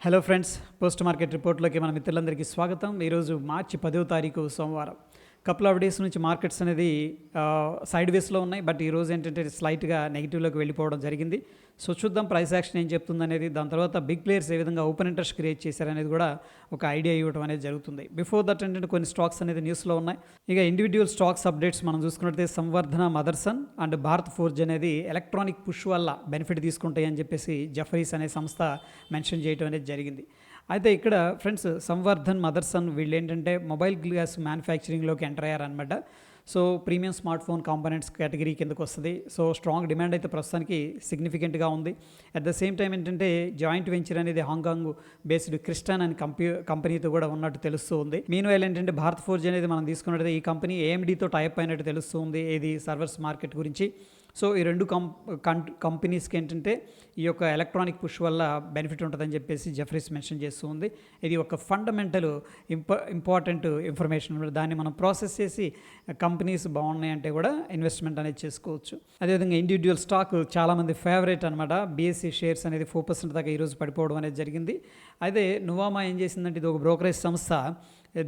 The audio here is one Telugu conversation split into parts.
హలో ఫ్రెండ్స్, పోస్ట్ మార్కెట్ రిపోర్ట్లోకి మన మిత్రులందరికీ స్వాగతం. ఈరోజు మార్చి 10వ తారీఖు సోమవారం. కపుల్ ఆఫ్ డేస్ నుంచి మార్కెట్స్ అనేది సైడ్ వేస్లో ఉన్నాయి. బట్ ఈరోజు ఏంటంటే స్లైట్గా నెగిటివ్లోకి వెళ్ళిపోవడం జరిగింది. సో చూద్దాం ప్రైస్ యాక్షన్ ఏం చెప్తుంది అనేది. దాని తర్వాత బిగ్ ప్లేయర్స్ ఏ విధంగా ఓపెన్ ఇంట్రెస్ట్ క్రియేట్ చేశారనేది కూడా ఒక ఐడియా ఇవ్వడం అనేది జరుగుతుంది. బిఫోర్ దట్ ఏంటంటే కొన్ని స్టాక్స్ అనేది న్యూస్లో ఉన్నాయి. ఇక ఇండివిజువల్ స్టాక్స్ అప్డేట్స్ మనం చూసుకున్నట్లయితే Samvardhana, Motherson and Bharat forge అనేది ఎలక్ట్రానిక్ పుష్ వల్ల బెనిఫిట్ తీసుకుంటాయి అని చెప్పేసి జఫరీస్ అనే సంస్థ మెన్షన్ చేయడం అనేది జరిగింది. అయితే ఇక్కడ ఫ్రెండ్స్ సంవర్ధన్, మదర్సన్ వీళ్ళు ఏంటంటే మొబైల్ గ్లాస్ మ్యానుఫ్యాక్చరింగ్లోకి ఎంటర్ అయ్యారనమాట. So premium smartphone components category కిందకు వస్తుంది. సో స్ట్రాంగ్ డిమాండ్ అయితే ప్రస్తుతానికి సిగ్నిఫికెంట్గా ఉంది. అట్ ద సేమ్ టైం ఏంటంటే జాయింట్ వెంచర్ అనేది హాంకాంగ్ బేస్డ్ క్రిస్టన్ అనే కంపెనీతో కూడా ఉన్నట్టు తెలుస్తూ ఉంది. మీన్ వైల్ ఏంటంటే భారత్ ఫోర్జ్ అనేది మనం తీసుకున్నట్లయితే ఈ కంపెనీ ఏఎండీతో టైప్ అయినట్టు తెలుస్తూ ఉంది ఇది సర్వర్స్ మార్కెట్ గురించి. సో ఈ రెండు కంపెనీస్కి ఏంటంటే ఈ యొక్క ఎలక్ట్రానిక్ పుష్ వల్ల బెనిఫిట్ ఉంటుందని చెప్పేసి జఫరీస్ మెన్షన్ చేస్తూ ఉంది. ఇది ఒక ఫండమెంటల్ ఇంపార్టెంట్ ఇన్ఫర్మేషన్. దాన్ని మనం ప్రాసెస్ చేసి కంపెనీస్ బాగున్నాయంటే కూడా ఇన్వెస్ట్మెంట్ అనేది చేసుకోవచ్చు. అదేవిధంగా ఇండివిజువల్ స్టాక్ చాలామంది ఫేవరెట్ అనమాట. బీఎస్సీ షేర్స్ అనేది 4% దాకా ఈరోజు పడిపోవడం అనేది జరిగింది. అయితే నువామా ఏం చేసిందంటే ఇది ఒక బ్రోకరేజ్ సంస్థ,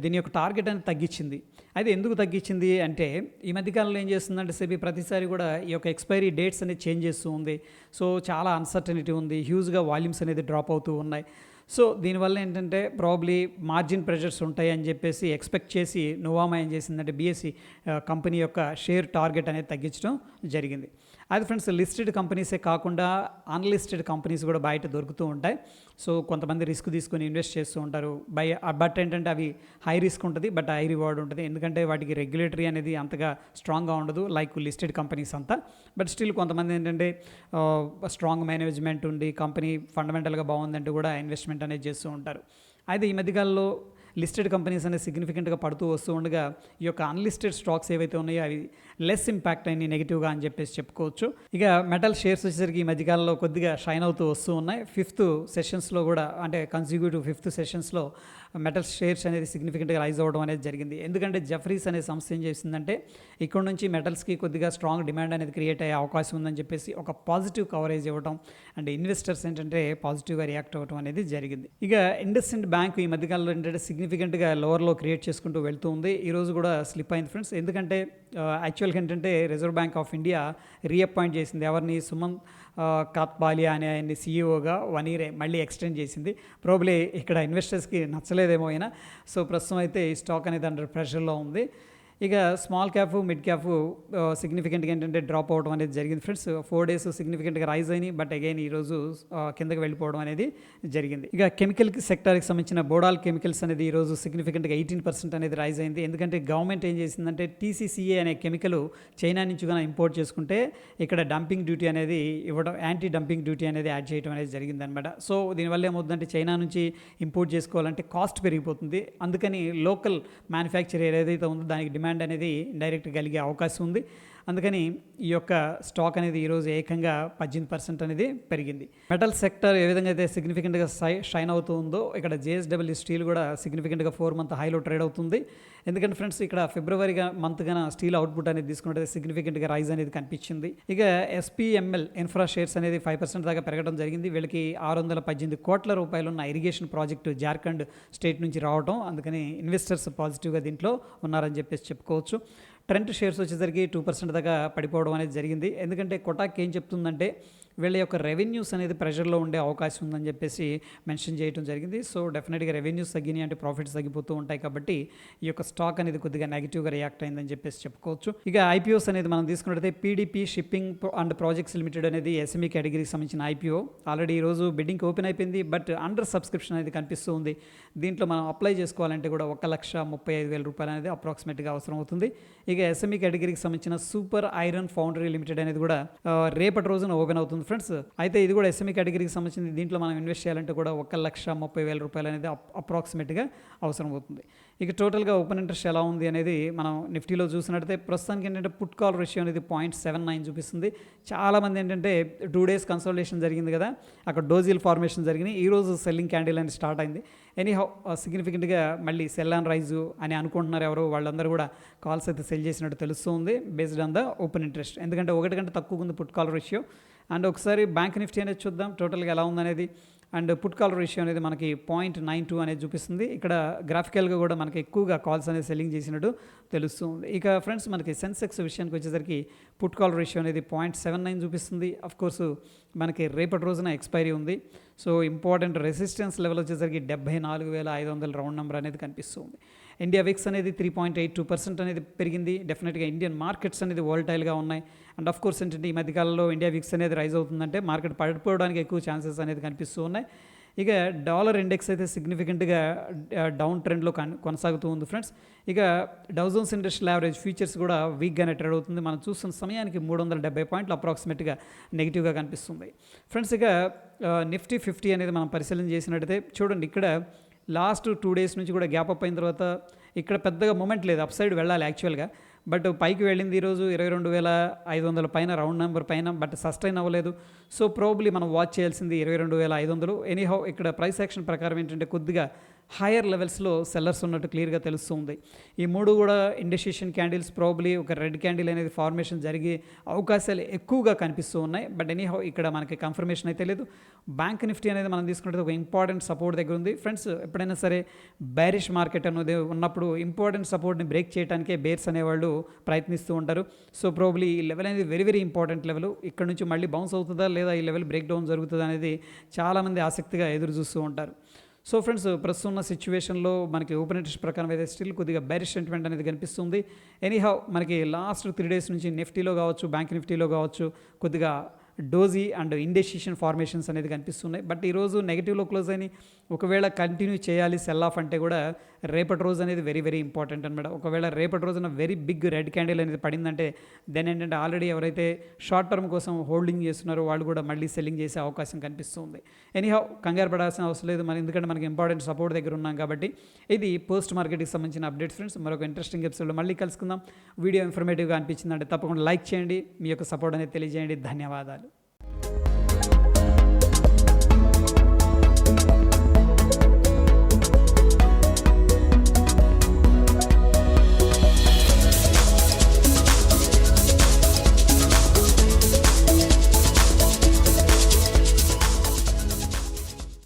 దీని యొక్క టార్గెట్ అనేది తగ్గించింది. అయితే ఎందుకు తగ్గించింది అంటే ఈ మధ్యకాలంలో ఏం చేస్తుందంటే సెబీ ప్రతిసారి కూడా ఈ యొక్క ఎక్స్పైరీ డేట్స్ అనేది చేంజ్ చేస్తూ ఉంది. సో చాలా అన్సర్టనిటీ ఉంది, హ్యూజ్గా వాల్యూమ్స్ అనేది డ్రాప్ అవుతూ ఉన్నాయి. సో దీనివల్ల ఏంటంటే ప్రాబ్లీ మార్జిన్ ప్రెషర్స్ ఉంటాయి అని చెప్పేసి ఎక్స్పెక్ట్ చేసి నువామా ఏం చేసిందంటే బీఎస్సీ కంపెనీ యొక్క షేర్ టార్గెట్ అనేది తగ్గించడం జరిగింది. అది ఫ్రెండ్స్ లిస్టెడ్ కంపెనీసే కాకుండా అన్లిస్టెడ్ కంపెనీస్ కూడా బయట దొరుకుతూ ఉంటాయి. సో కొంతమంది రిస్క్ తీసుకొని ఇన్వెస్ట్ చేస్తూ ఉంటారు. బట్ ఏంటంటే అవి హై రిస్క్ ఉంటుంది, బట్ హై రివార్డ్ ఉంటుంది. ఎందుకంటే వాటికి రెగ్యులేటరీ అనేది అంతగా స్ట్రాంగ్గా ఉండదు లైక్ లిస్టెడ్ కంపెనీస్ అంతా. బట్ స్టిల్ కొంతమంది ఏంటంటే స్ట్రాంగ్ మేనేజ్మెంట్ ఉండి కంపెనీ ఫండమెంటల్గా బాగుందంటూ కూడా ఇన్వెస్ట్మెంట్ అనేది చేస్తూ ఉంటారు. అయితే ఈ మధ్యకాలంలో లిస్టెడ్ కంపెనీస్ అనేది సిగ్నిఫికెంట్గా పడుతూ వస్తూ ఉండగా ఈ యొక్క అన్లిస్టెడ్ స్టాక్స్ ఏవైతే ఉన్నాయో అవి లెస్ ఇంపాక్ట్ అయినాయి నెగిటివ్గా అని చెప్పేసి చెప్పుకోవచ్చు. ఇక మెటల్ షేర్స్ వచ్చేసరికి ఈ మధ్యకాలంలో కొద్దిగా షైన్ అవుతూ వస్తూ ఉన్నాయి. 5th సెషన్స్లో కూడా అంటే కన్సిక్యూటివ్ 5th సెషన్స్లో మెటల్ షేర్స్ అనేది సిగ్నిఫికెంట్గా రైజ్ అవ్వడం అనేది జరిగింది. ఎందుకంటే జఫరీస్ అనే సంస్థ ఏం చేసిందంటే ఇక్కడ నుంచి మెటల్స్కి కొద్దిగా స్ట్రాంగ్ డిమాండ్ అనేది క్రియేట్ అయ్యే అవకాశం ఉందని చెప్పేసి ఒక పాజిటివ్ కవరేజ్ ఇవ్వడం అండ్ ఇన్వెస్టర్స్ ఏంటంటే పాజిటివ్గా రియాక్ట్ అవ్వడం అనేది జరిగింది. ఇక ఇండస్ఇండ్ బ్యాంక్ ఈ మధ్యకాలంలో ఏంటంటే సిగ్నిఫికెంట్గా లోవర్లో క్రియేట్ చేసుకుంటూ వెళ్తూ ఉంది. ఈరోజు కూడా స్లిప్ అయింది ఫ్రెండ్స్. ఎందుకంటే యాక్చువల్గా ఏంటంటే reserve bank of India reappoint చేసింది ఎవరిని, సుమంత్ కాత్బాలియా అనే ఆయన్ని సీఈఓగా 1 year మళ్ళీ ఎక్స్టెండ్ చేసింది. ప్రాబ్లీ ఇక్కడ ఇన్వెస్టర్స్కి నచ్చలేదేమో అయినా. సో ప్రస్తుతం అయితే ఈ స్టాక్ అనేది అండర్ ప్రెషర్లో ఉంది. ఇక స్మాల్ క్యాప్, మిడ్ క్యాప్ సిగ్నిఫికెంట్గా ఏంటంటే డ్రాప్ అవ్వడం అనేది జరిగింది ఫ్రెండ్స్. 4 days సిగ్నిఫికెంట్గా రైజ్ అయినాయి, బట్ అగైన్ ఈరోజు కిందకి వెళ్ళిపోవడం అనేది జరిగింది. ఇక కెమికల్ సెక్టార్కి సంబంధించిన బోడాల్ కెమికల్స్ అనేది ఈరోజు సిగ్నిఫికెంట్గా 18% అనేది రైజ్ అయింది. ఎందుకంటే గవర్నమెంట్ ఏం చేసిందంటే TCCA అనే కెమికల్ చైనా నుంచి కన్నా ఇంపోర్ట్ చేసుకుంటే ఇక్కడ డంపింగ్ డ్యూటీ అనేది ఇవ్వడం, యాంటీ డంపింగ్ డ్యూటీ అనేది యాడ్ చేయడం అనేది జరిగిందనమాట. సో దీనివల్ల ఏమవుతుందంటే చైనా నుంచి ఇంపోర్ట్ చేసుకోవాలంటే కాస్ట్ పెరిగిపోతుంది. అందుకని లోకల్ మ్యానుఫ్యాక్చర్ ఏదైతే ఉందో దానికి డిమాండ్ అనేది డైరెక్ట్ కలిగే అవకాశం ఉంది. అందుకని ఈ యొక్క స్టాక్ అనేది ఈరోజు ఏకంగా 18% అనేది పెరిగింది. మెటల్ సెక్టర్ ఏ విధంగా అయితే సిగ్నిఫికెంట్గా షైన్ అవుతూ ఉందో ఇక్కడ JSW స్టీల్ కూడా సిగ్నిఫికెంట్గా 4-month హైలో ట్రేడ్ అవుతుంది. ఎందుకంటే ఫ్రెండ్స్ ఇక్కడ ఫిబ్రవరి మంత్ గాన స్టీల్ అవుట్పుట్ అనేది తీసుకుంటే సిగ్నిఫికెంట్గా రైజ్ అనేది కనిపించింది. ఇక SPML ఇన్ఫ్రా షేర్స్ అనేది 5% దాకా పెరగడం జరిగింది. వీళ్ళకి 618 కోట్ల రూపాయలు ఉన్న ఇరిగేషన్ ప్రాజెక్టు జార్ఖండ్ స్టేట్ నుంచి రావడం, అందుకని ఇన్వెస్టర్స్ పాజిటివ్గా దీంట్లో ఉన్నారని చెప్పేసి చెప్పుకోవచ్చు. ట్రెంట్ షేర్స్ వచ్చేసరికి 2% దాకా పడిపోవడం అనేది జరిగింది. ఎందుకంటే కొటాక్ ఏం చెప్తుందంటే వీళ్ళ యొక్క రెవెన్యూస్ అనేది ప్రెషర్లో ఉండే అవకాశం ఉందని చెప్పేసి మెన్షన్ చేయడం జరిగింది. సో డెఫినెట్గా రెవెన్యూస్ తగ్గినాయి అంటే ప్రాఫిట్స్ తగ్గిపోతూ ఉంటాయి. కాబట్టి ఈ యొక్క స్టాక్ అనేది కొద్దిగా నెగిటివ్గా రియాక్ట్ అయిందని చెప్పేసి చెప్పుకోవచ్చు. ఇక IPOs అనేది మనం తీసుకున్నట్లయితే PDP shipping and projects limited అనేది SME కేటగిరీకి సంబంధించిన IPO ఆల్రెడీ ఈరోజు బిడ్డింగ్ ఓపెన్ అయిపోయింది. బట్ అండర్ సబ్స్క్రిప్షన్ అనేది కనిపిస్తూ ఉంది. దీంట్లో మనం అప్లై చేసుకోవాలంటే కూడా 1,35,000 రూపాయలు అనేది అప్రాక్సిమేట్గా అవసరం అవుతుంది. ఇక SME కేటగిరీకి సంబంధించిన సూపర్ ఐరన్ ఫౌండరీ లిమిటెడ్ అనేది కూడా రేపటి రోజున ఓపెన్ అవుతుంది ఫ్రెండ్స్. అయితే ఇది కూడా SME కేటగిరీకి సంబంధించింది. దీంట్లో మనం ఇన్వెస్ట్ చేయాలంటే కూడా 1,30,000 రూపాయలు అనేది అప్రాక్సిమేట్గా అవసరం అవుతుంది. ఇక టోటల్గా ఓపెన్ ఇంట్రెస్ట్ ఎలా ఉంది అనేది మనం నిఫ్టీలో చూసినట్టయితే ప్రస్తుతానికి ఏంటంటే పుట్ కాల్ రేషియో అనేది 0.79 చూపిస్తుంది. చాలామంది ఏంటంటే 2 days కన్సల్టేషన్ జరిగింది కదా, అక్కడ డోజిల్ ఫార్మేషన్ జరిగినాయి. ఈరోజు సెల్లింగ్ క్యాండిల్ అనేది స్టార్ట్ అయింది. ఎనీహౌ సిగ్నిఫికెంట్గా మళ్ళీ సెల్ అండ్ రైజు అని అనుకుంటున్నారు ఎవరు, వాళ్ళందరూ కూడా కాల్స్ అయితే సెల్ చేసినట్టు తెలుస్తుంది based on the open interest. ఎందుకంటే 1 కంటే తక్కువ ఉంది పుట్ కాల్ రేషియో. అండ్ ఒకసారి బ్యాంక్ నిఫ్టీ అనేది చూద్దాం టోటల్గా ఎలా ఉందనేది. అండ్ పుట్ కాల్ రేషియో అనేది మనకి 0.92 అనేది చూపిస్తుంది. ఇక్కడ గ్రాఫికల్గా కూడా మనకి ఎక్కువగా కాల్స్ అనేది సెల్లింగ్ చేసినట్టు తెలుస్తుంది. ఇక ఫ్రెండ్స్ మనకి సెన్సెక్స్ విషయానికి వచ్చేసరికి పుట్ కాల్ రేషియో అనేది 0.79 చూపిస్తుంది. కోర్సు మనకి రేపటి రోజున ఎక్స్పైరీ ఉంది. సో ఇంపార్టెంట్ రెసిస్టెన్స్ లెవెల్ వచ్చేసరికి 74,500 రౌండ్ నెంబర్ అనేది కనిపిస్తుంది. ఇండియా విక్స్ అనేది 3.82% అనేది పెరిగింది. డెఫినెట్గా ఇండియన్ మార్కెట్స్ అనేది వోల్టైల్గా ఉన్నాయి. అండ్ ఆఫ్ కోర్స్ ఏంటంటే ఈ మధ్యకాలంలో ఇండియా విక్స్ అనేది రైజ్ అవుతుందంటే మార్కెట్ పడిపోవడానికి ఎక్కువ ఛాన్సెస్ అనేది కనిపిస్తూ ఉన్నాయి. ఇక డాలర్ ఇండెక్స్ అయితే సిగ్నిఫికెంట్గా డౌన్ ట్రెండ్లో కొనసాగుతూ ఉంది ఫ్రెండ్స్. ఇక Dow Jones industrial average futures కూడా వీక్గానే ట్రేడ్ అవుతుంది. మనం చూస్తున్న సమయానికి 370 పాయింట్లు అప్రాక్సిమేట్గా నెగిటివ్గా కనిపిస్తుంది ఫ్రెండ్స్. ఇక నిఫ్టీ 50 అనేది మనం పరిశీలన చేసినట్టయితే చూడండి, ఇక్కడ లాస్ట్ 2 డేస్ నుంచి కూడా గ్యాప్ అప్ అయిన తర్వాత ఇక్కడ పెద్దగా మూమెంట్ లేదు. అప్ సైడ్ వెళ్ళాలి యాక్చువల్గా, బట్ పైకి వెళ్ళింది ఈరోజు 22,500 పైన రౌండ్ నెంబర్ పైన, బట్ సస్టైన్ అవ్వలేదు. సో ప్రాబబ్లీ మనం వాచ్ చేయాల్సింది 22,500. ఎనీహౌ ఇక్కడ ప్రైస్ యాక్షన్ ప్రకారం ఏంటంటే కొద్దిగా హైయర్ లెవెల్స్లో సెల్లర్స్ ఉన్నట్టు క్లియర్గా తెలుస్తుంది. ఈ మూడు కూడా ఇండికేషన్ క్యాండిల్స్ ప్రాబబ్లీ ఒక రెడ్ క్యాండిల్ అనేది ఫార్మేషన్ జరిగే అవకాశాలు ఎక్కువగా కనిపిస్తూ ఉన్నాయి. బట్ ఎనీహౌ ఇక్కడ మనకి కన్ఫర్మేషన్ అయితే లేదు. బ్యాంక్ నిఫ్టీ అనేది మనం తీసుకుంటే ఒక ఇంపార్టెంట్ సపోర్ట్ దగ్గర ఉంది ఫ్రెండ్స్. ఎప్పుడైనా సరే బేరిష్ మార్కెట్ అనేది ఉన్నప్పుడు ఇంపార్టెంట్ సపోర్ట్ని బ్రేక్ చేయడానికే బేర్స్ అనేవాళ్ళు ప్రయత్నిస్తూ ఉంటారు. సో ప్రాబబ్లీ ఈ లెవెల్ అనేది వెరీ వెరీ ఇంపార్టెంట్ లెవెల్. ఇక్కడ నుంచి మళ్ళీ బౌన్స్ అవుతుందా లేదా ఈ లెవెల్ బ్రేక్ డౌన్ జరుగుతుందా అనేది చాలామంది ఆసక్తిగా ఎదురు చూస్తూ ఉంటారు. సో ఫ్రెండ్స్ ప్రస్తుతం ఉన్న సిచ్యువేషన్లో మనకి ఓపెన్ ఇంట్రెస్ట్ ప్రకారం అయితే స్టిల్ కొద్దిగా బేరిష్ సెంటిమెంట్ అనేది కనిపిస్తుంది. ఎనీహౌ మనకి లాస్ట్ 3 డేస్ నుంచి నిఫ్టీలో కావచ్చు, బ్యాంక్ నిఫ్టీలో కావచ్చు కొద్దిగా డోజీ అండ్ ఇండెసిషన్ ఫార్మేషన్స్ అనేది కనిపిస్తున్నాయి. బట్ ఈరోజు నెగిటివ్లో క్లోజ్ అయినాయి. ఒకవేళ కంటిన్యూ చేయాలి సెల్ ఆఫ్ అంటే కూడా రేపటి రోజు అనేది వెరీ వెరీ ఇంపార్టెంట్ అనమాట. ఒకవేళ రేపటి రోజున వెరీ బిగ్ రెడ్ క్యాండిల్ అనేది పడిందంటే దెన్ ఏంటంటే ఆల్రెడీ ఎవరైతే షార్ట్ టర్మ్ కోసం హోల్డింగ్ చేస్తున్నారో వాళ్ళు కూడా మళ్ళీ సెల్లింగ్ చేసే అవకాశం కనిపిస్తుంది. ఎనీహౌ కంగారు పడాల్సిన అవసరం లేదు మరి, ఎందుకంటే మనకి ఇంపార్టెంట్ సపోర్ట్ దగ్గర ఉన్నాం కాబట్టి. ఇది పోస్ట్ మార్కెట్కి సంబంధించిన అప్డేట్స్ ఫ్రెండ్స్. మరొక ఇంట్రెస్టింగ్ ఎపిసోడ్లో మళ్ళీ కలుసుకుందాం. వీడియో ఇన్ఫర్మేటివ్గా అనిపించిందంటే తప్పకుండా లైక్ చేయండి, మీ యొక్క సపోర్ట్ అనేది తెలియజేయండి. ధన్యవాదాలు.